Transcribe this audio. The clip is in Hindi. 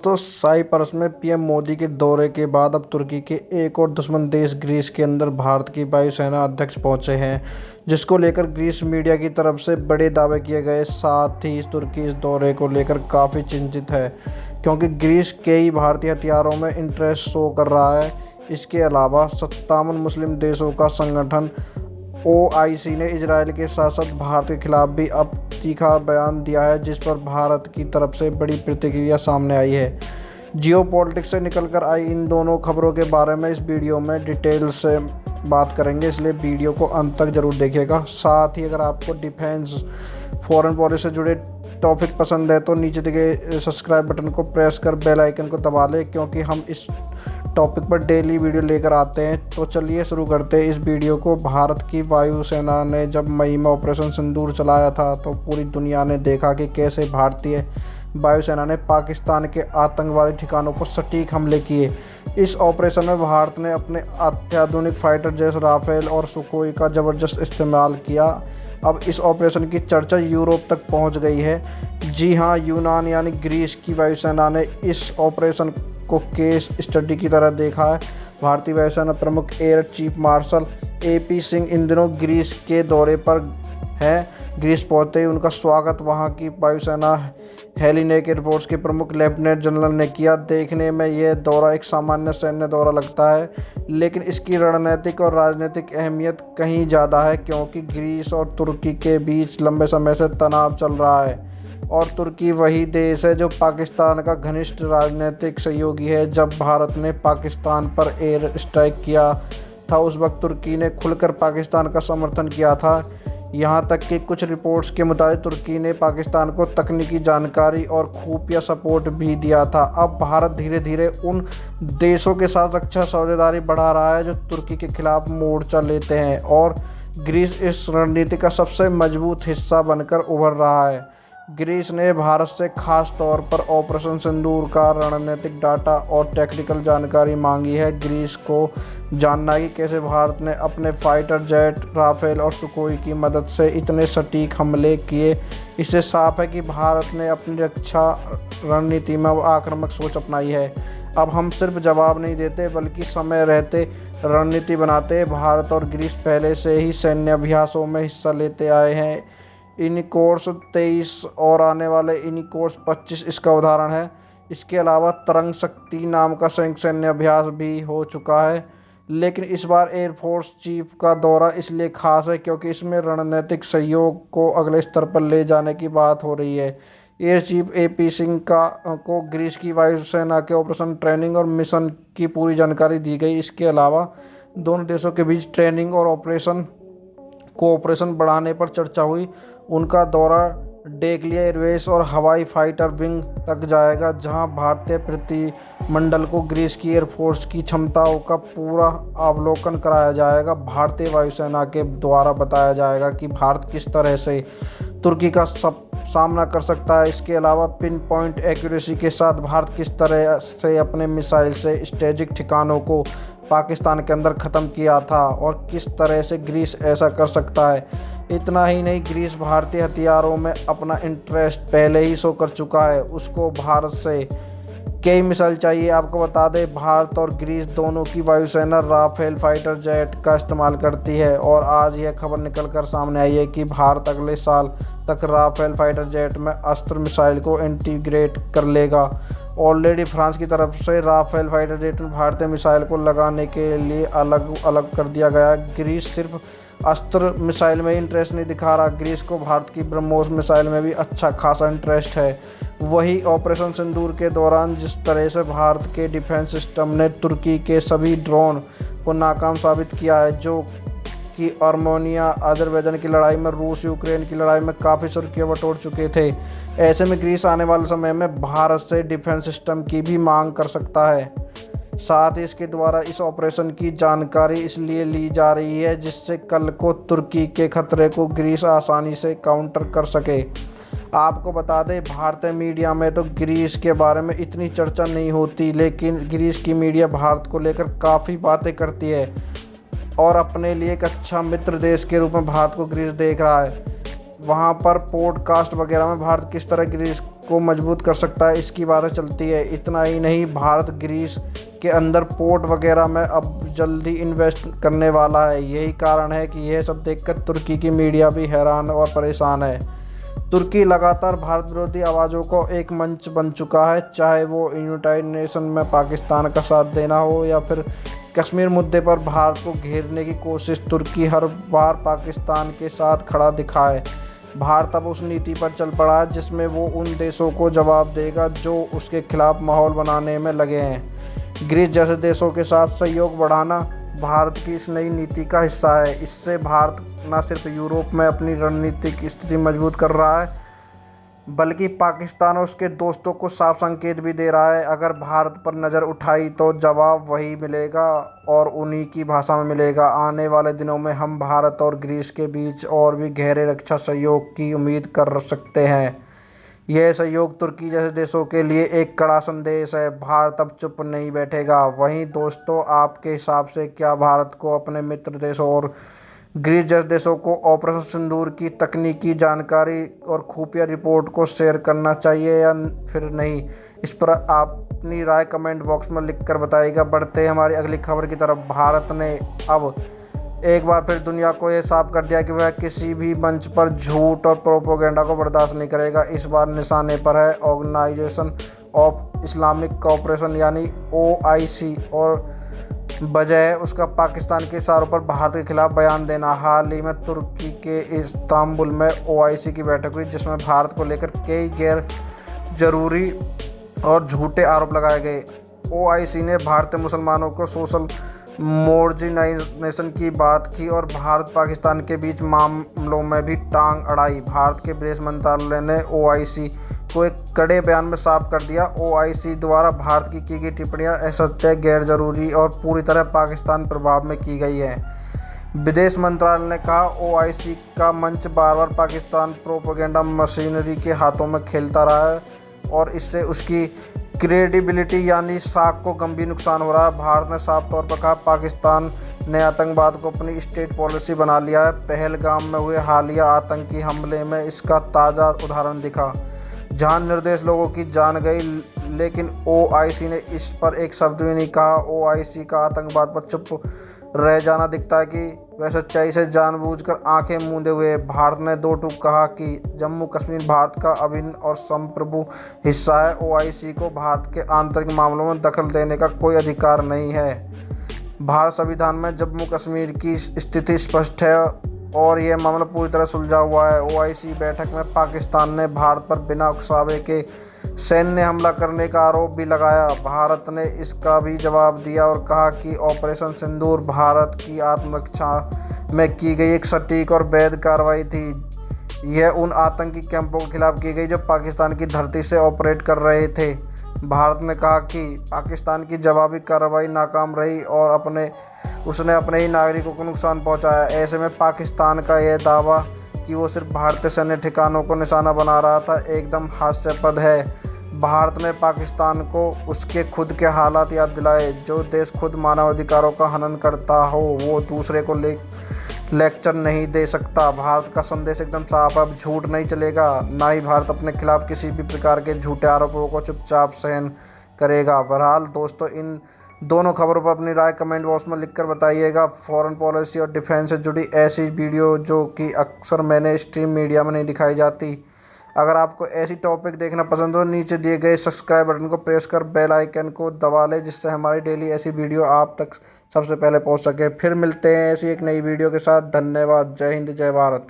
तो साइप्रस में पीएम मोदी के दौरे के बाद अब तुर्की के एक और दुश्मन देश ग्रीस के अंदर भारत की वायुसेना अध्यक्ष पहुंचे हैं, जिसको लेकर ग्रीस मीडिया की तरफ से बड़े दावे किए गए। साथ ही तुर्की इस दौरे को लेकर काफ़ी चिंतित है, क्योंकि ग्रीस कई भारतीय हथियारों में इंटरेस्ट शो कर रहा है। इसके अलावा 57 मुस्लिम देशों का संगठन ओआईसी ने इजरायल के साथ साथ भारत के खिलाफ भी अब तीखा बयान दिया है, जिस पर भारत की तरफ से बड़ी प्रतिक्रिया सामने आई है। जियोपॉलिटिक्स से निकलकर आई इन दोनों खबरों के बारे में इस वीडियो में डिटेल से बात करेंगे, इसलिए वीडियो को अंत तक जरूर देखिएगा। साथ ही अगर आपको डिफेंस फॉरेन पॉलिसी से जुड़े टॉपिक पसंद है तो नीचे दिए सब्सक्राइब बटन को प्रेस कर बेल आइकन को दबा लें, क्योंकि हम इस टॉपिक पर डेली वीडियो लेकर आते हैं। तो चलिए शुरू करते हैं इस वीडियो को। भारत की वायुसेना ने जब मई में ऑपरेशन सिंदूर चलाया था तो पूरी दुनिया ने देखा कि कैसे भारतीय वायुसेना ने पाकिस्तान के आतंकवादी ठिकानों पर सटीक हमले किए। इस ऑपरेशन में भारत ने अपने अत्याधुनिक फाइटर जेट राफेल और सुखोई का ज़बरदस्त इस्तेमाल किया। अब इस ऑपरेशन की चर्चा यूरोप तक पहुंच गई है। जी हां, यूनान यानी ग्रीस की वायुसेना ने इस ऑपरेशन को केस स्टडी की तरह देखा है। भारतीय वायुसेना प्रमुख air chief marshal AP Singh इन दिनों ग्रीस के दौरे पर हैं। ग्रीस पहुंचते ही उनका स्वागत वहां की वायुसेना हेलिनेक एयरफोर्स के प्रमुख लेफ्टिनेंट जनरल ने किया। देखने में यह दौरा एक सामान्य सैन्य दौरा लगता है, लेकिन इसकी रणनीतिक और राजनीतिक अहमियत कहीं ज़्यादा है, क्योंकि ग्रीस और तुर्की के बीच लंबे समय से तनाव चल रहा है और तुर्की वही देश है जो पाकिस्तान का घनिष्ठ राजनीतिक सहयोगी है। जब भारत ने पाकिस्तान पर एयर स्ट्राइक किया था, उस वक्त तुर्की ने खुलकर पाकिस्तान का समर्थन किया था। यहाँ तक कि कुछ रिपोर्ट्स के मुताबिक तुर्की ने पाकिस्तान को तकनीकी जानकारी और खुफिया सपोर्ट भी दिया था। अब भारत धीरे धीरे उन देशों के साथ रक्षा सौदेदारी बढ़ा रहा है जो तुर्की के खिलाफ मोर्चा लेते हैं, और ग्रीस इस रणनीति का सबसे मजबूत हिस्सा बनकर उभर रहा है। ग्रीस ने भारत से खास तौर पर ऑपरेशन सिंदूर का रणनीतिक डाटा और टेक्निकल जानकारी मांगी है। ग्रीस को जानना है कि कैसे भारत ने अपने फाइटर जेट राफेल और सुखोई की मदद से इतने सटीक हमले किए। इससे साफ है कि भारत ने अपनी रक्षा रणनीति में आक्रामक सोच अपनाई है। अब हम सिर्फ जवाब नहीं देते बल्कि समय रहते रणनीति बनाते। भारत और ग्रीस पहले से ही सैन्य अभ्यासों में हिस्सा लेते आए हैं। इनिकोर्स 23 और आने वाले इनिकोर्स 25 इसका उदाहरण है। इसके अलावा तरंग शक्ति नाम का संयुक्त सैन्य अभ्यास भी हो चुका है, लेकिन इस बार एयरफोर्स चीफ का दौरा इसलिए खास है क्योंकि इसमें रणनीतिक सहयोग को अगले स्तर पर ले जाने की बात हो रही है। एयर चीफ एपी सिंह को ग्रीस की वायुसेना के ऑपरेशन ट्रेनिंग और मिशन की पूरी जानकारी दी गई। इसके अलावा दोनों देशों के बीच ट्रेनिंग और कोऑपरेशन बढ़ाने पर चर्चा हुई। उनका दौरा डेक्लिया एयरवेस और हवाई फाइटर विंग तक जाएगा, जहां भारतीय प्रतिमंडल को ग्रीस की एयरफोर्स की क्षमताओं का पूरा अवलोकन कराया जाएगा। भारतीय वायुसेना के द्वारा बताया जाएगा कि भारत किस तरह से तुर्की का सामना कर सकता है। इसके अलावा पिन पॉइंट एक्यूरेसी के साथ भारत किस तरह से अपने मिसाइल से स्ट्रेटेजिक ठिकानों को पाकिस्तान के अंदर ख़त्म किया था और किस तरह से ग्रीस ऐसा कर सकता है। इतना ही नहीं, ग्रीस भारतीय हथियारों में अपना इंटरेस्ट पहले ही शो कर चुका है। उसको भारत से कई मिसाइल चाहिए। आपको बता दें, भारत और ग्रीस दोनों की वायुसेना राफेल फाइटर जेट का इस्तेमाल करती है, और आज यह खबर निकलकर सामने आई है कि भारत अगले साल तक राफेल फाइटर जेट में अस्त्र मिसाइल को इंटीग्रेट कर लेगा। ऑलरेडी फ्रांस की तरफ से राफेल फाइटर जेट में भारतीय मिसाइल को लगाने के लिए अलग अलग कर दिया गया है। ग्रीस सिर्फ अस्त्र मिसाइल में इंटरेस्ट नहीं दिखा रहा, ग्रीस को भारत की ब्रह्मोस मिसाइल में भी अच्छा खासा इंटरेस्ट है। वही ऑपरेशन सिंदूर के दौरान जिस तरह से भारत के डिफेंस सिस्टम ने तुर्की के सभी ड्रोन को नाकाम साबित किया है, जो कि आर्मेनिया अजरबैजान की लड़ाई में, रूस यूक्रेन की लड़ाई में काफ़ी सुर्खियां बटोर चुके थे। ऐसे में ग्रीस आने वाले समय में भारत से डिफेंस सिस्टम की भी मांग कर सकता है। साथ ही इसके द्वारा इस ऑपरेशन की जानकारी इसलिए ली जा रही है जिससे कल को तुर्की के खतरे को ग्रीस आसानी से काउंटर कर सके। आपको बता दें, भारतीय मीडिया में तो ग्रीस के बारे में इतनी चर्चा नहीं होती, लेकिन ग्रीस की मीडिया भारत को लेकर काफ़ी बातें करती है और अपने लिए एक अच्छा मित्र देश के रूप में भारत को ग्रीस देख रहा है। वहाँ पर पॉडकास्ट वगैरह में भारत किस तरह ग्रीस को मजबूत कर सकता है, इसकी बातें चलती है। इतना ही नहीं, भारत ग्रीस के अंदर पोर्ट वगैरह में अब जल्दी इन्वेस्ट करने वाला है। यही कारण है कि यह सब देखकर तुर्की की मीडिया भी हैरान और परेशान है। तुर्की लगातार भारत विरोधी आवाज़ों को एक मंच बन चुका है, चाहे वो यूनाइटेड नेशन में पाकिस्तान का साथ देना हो या फिर कश्मीर मुद्दे पर भारत को घेरने की कोशिश। तुर्की हर बार पाकिस्तान के साथ खड़ा दिखा है। भारत अब उस नीति पर चल पड़ा है जिसमें वो उन देशों को जवाब देगा जो उसके खिलाफ माहौल बनाने में लगे हैं। ग्रीस जैसे देशों के साथ सहयोग बढ़ाना भारत की इस नई नीति का हिस्सा है। इससे भारत न सिर्फ यूरोप में अपनी रणनीतिक स्थिति मजबूत कर रहा है, बल्कि पाकिस्तान और उसके दोस्तों को साफ संकेत भी दे रहा है। अगर भारत पर नज़र उठाई तो जवाब वही मिलेगा और उन्हीं की भाषा में मिलेगा। आने वाले दिनों में हम भारत और ग्रीस के बीच और भी गहरे रक्षा सहयोग की उम्मीद कर सकते हैं। यह सहयोग तुर्की जैसे देशों के लिए एक कड़ा संदेश है। भारत अब चुप नहीं बैठेगा। वहीं दोस्तों, आपके हिसाब से क्या भारत को अपने मित्र देशों और ग्रीस जैसे देशों को ऑपरेशन सिंदूर की तकनीकी जानकारी और खुफिया रिपोर्ट को शेयर करना चाहिए या फिर नहीं? इस पर आप अपनी राय कमेंट बॉक्स में लिखकर बताइएगा। बढ़ते हैं हमारी अगली खबर की तरफ। भारत ने अब एक बार फिर दुनिया को ये साफ कर दिया कि वह किसी भी मंच पर झूठ और प्रोपेगेंडा को बर्दाश्त नहीं करेगा। इस बार निशाने पर है ऑर्गेनाइजेशन ऑफ इस्लामिक कोऑपरेशन यानी OIC और वजह है उसका पाकिस्तान के इशारों पर भारत के खिलाफ बयान देना। हाल ही में तुर्की के इस्तांबुल में OIC की बैठक हुई जिसमें भारत को लेकर कई गैर जरूरी और झूठे आरोप लगाए गए। OIC ने भारतीय मुसलमानों को सोशल मॉर्जिनाइजेशन की बात की और भारत पाकिस्तान के बीच मामलों में भी टांग अड़ाई। भारत के विदेश मंत्रालय ने OIC को एक कड़े बयान में साफ कर दिया। OIC द्वारा भारत की गई टिप्पणियां असत्य, गैर जरूरी और पूरी तरह पाकिस्तान प्रभाव में की गई है। विदेश मंत्रालय ने कहा, OIC का मंच बार बार पाकिस्तान प्रोपेगेंडा मशीनरी के हाथों में खेलता रहा है और इससे उसकी क्रेडिबिलिटी यानी साख को गंभीर नुकसान हो रहा है। भारत ने साफ तौर पर कहा, पाकिस्तान ने आतंकवाद को अपनी स्टेट पॉलिसी बना लिया है। पहलगाम में हुए हालिया आतंकी हमले में इसका ताज़ा उदाहरण दिखा, जहां निर्दोष लोगों की जान गई, लेकिन OIC ने इस पर एक शब्द भी नहीं कहा। OIC का आतंकवाद पर चुप रह जाना दिखता है कि वह सच्चाई से जानबूझकर आंखें मूंदे हुए। भारत ने दो टूक कहा कि जम्मू कश्मीर भारत का अभिन्न और संप्रभु हिस्सा है। OIC को भारत के आंतरिक मामलों में दखल देने का कोई अधिकार नहीं है। भारत संविधान में जम्मू कश्मीर की स्थिति स्पष्ट है और यह मामला पूरी तरह सुलझा हुआ है। OIC बैठक में पाकिस्तान ने भारत पर बिना उकसावे के सैन्य हमला करने का आरोप भी लगाया। भारत ने इसका भी जवाब दिया और कहा कि ऑपरेशन सिंदूर भारत की आत्मरक्षा में की गई एक सटीक और वैध कार्रवाई थी। यह उन आतंकी कैंपों के खिलाफ की गई जो पाकिस्तान की धरती से ऑपरेट कर रहे थे। भारत ने कहा कि पाकिस्तान की जवाबी कार्रवाई नाकाम रही और उसने अपने ही नागरिकों को नुकसान पहुंचाया। ऐसे में पाकिस्तान का यह दावा कि वो सिर्फ भारतीय सैन्य ठिकानों को निशाना बना रहा था एकदम हास्यास्पद है। भारत ने पाकिस्तान को उसके खुद के हालात याद दिलाए। जो देश खुद मानवाधिकारों का हनन करता हो वो दूसरे को लेक्चर नहीं दे सकता। भारत का संदेश एकदम साफ है, अब झूठ नहीं चलेगा। ना ही भारत अपने खिलाफ किसी भी प्रकार के झूठे आरोपों को चुपचाप सहन करेगा। बहरहाल दोस्तों, इन दोनों खबरों पर अपनी राय कमेंट बॉक्स में लिखकर बताइएगा। फॉरेन पॉलिसी और डिफेंस से जुड़ी ऐसी वीडियो जो कि अक्सर मैंने स्ट्रीम मीडिया में नहीं दिखाई जाती। अगर आपको ऐसी टॉपिक देखना पसंद हो, नीचे दिए गए सब्सक्राइब बटन को प्रेस कर बेल आइकन को दबा लें, जिससे हमारी डेली ऐसी वीडियो आप तक सबसे पहले पहुंच सके। फिर मिलते हैं ऐसी एक नई वीडियो के साथ। धन्यवाद। जय हिंद, जय भारत।